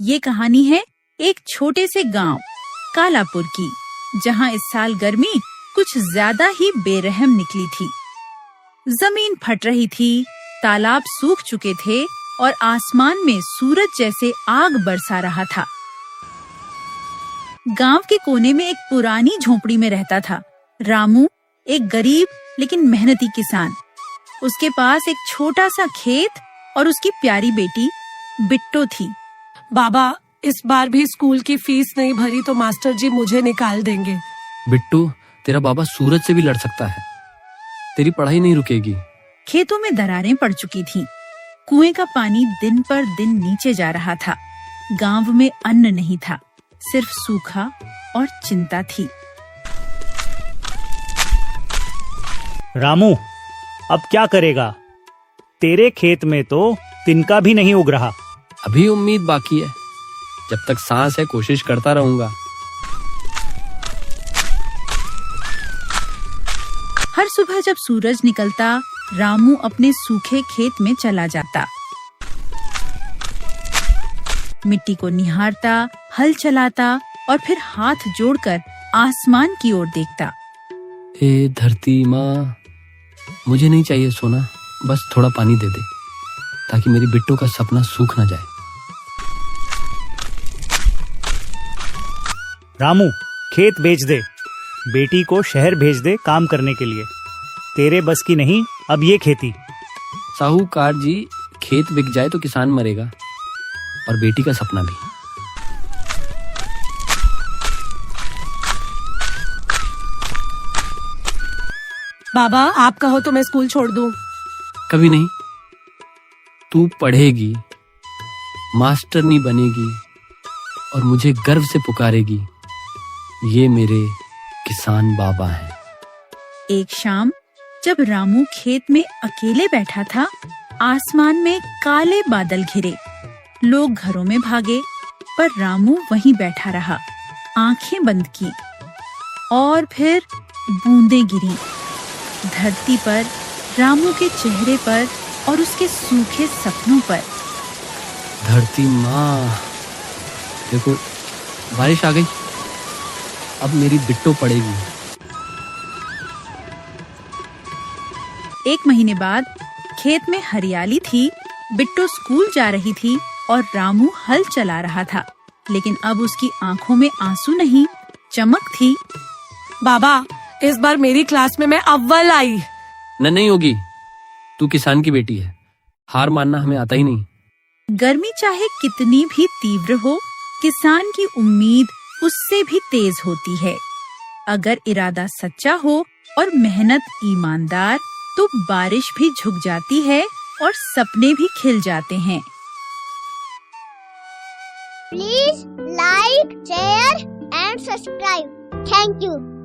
ये कहानी है एक छोटे से गांव कालापुर की, जहां इस साल गर्मी कुछ ज्यादा ही बेरहम निकली थी। जमीन फट रही थी, तालाब सूख चुके थे और आसमान में सूरज जैसे आग बरसा रहा था। गांव के कोने में एक पुरानी झोपड़ी में रहता था रामू, एक गरीब लेकिन मेहनती किसान। उसके पास एक छोटा सा खेत और उसकी प्यारी बेटी बिट्टो थी। बाबा, इस बार भी स्कूल की फीस नहीं भरी तो मास्टर जी मुझे निकाल देंगे। बिट्टू, तेरा बाबा सूरज से भी लड़ सकता है, तेरी पढ़ाई नहीं रुकेगी। खेतों में दरारें पड़ चुकी थीं। कुएं का पानी दिन पर दिन नीचे जा रहा था। गांव में अन्न नहीं था, सिर्फ सूखा और चिंता थी। रामू, अब क्या करेगा? तेरे खेत में तो तिनका भी नहीं उग रहा। अभी उम्मीद बाकी है, जब तक सांस है कोशिश करता रहूंगा। हर सुबह जब सूरज निकलता, रामू अपने सूखे खेत में चला जाता। मिट्टी को निहारता, हल चलाता और फिर हाथ जोड़कर आसमान की ओर देखता। ए धरती माँ, मुझे नहीं चाहिए सोना, बस थोड़ा पानी दे दे ताकि मेरी बिट्टू का सपना सूख न जाए। रामू, खेत बेच दे, बेटी को शहर भेज दे काम करने के लिए। तेरे बस की नहीं अब ये खेती। साहूकार जी, खेत बिक जाए तो किसान मरेगा और बेटी का सपना भी। बाबा, आप कहो तो मैं स्कूल छोड़ दूं। कभी नहीं। तू पढ़ेगी, मास्टरनी बनेगी और मुझे गर्व से पुकारेगी, ये मेरे किसान बाबा हैं। एक शाम जब रामू खेत में अकेले बैठा था, आसमान में काले बादल घिरे। लोग घरों में भागे, पर रामू वहीं बैठा रहा, आंखें बंद की। और फिर बूंदें गिरी धरती पर, रामू के चेहरे पर और उसके सूखे सपनों पर। धरती माँ, देखो बारिश आ गई, अब मेरी बिट्टो पड़ेगी। एक महीने बाद खेत में हरियाली थी, बिट्टो स्कूल जा रही थी और रामू हल चला रहा था। लेकिन अब उसकी आंखों में आंसू नहीं, चमक थी। बाबा, इस बार मेरी क्लास में मैं अव्वल आई। नहीं होगी, तू किसान की बेटी है, हार मानना हमें आता ही नहीं। गर्मी चाहे कितनी भी तीव्र हो, किसान की उम्मीद उससे भी तेज होती है। अगर इरादा सच्चा हो और मेहनत ईमानदार, तो बारिश भी झुक जाती है और सपने भी खिल जाते हैं। Please like, share and subscribe. Thank you.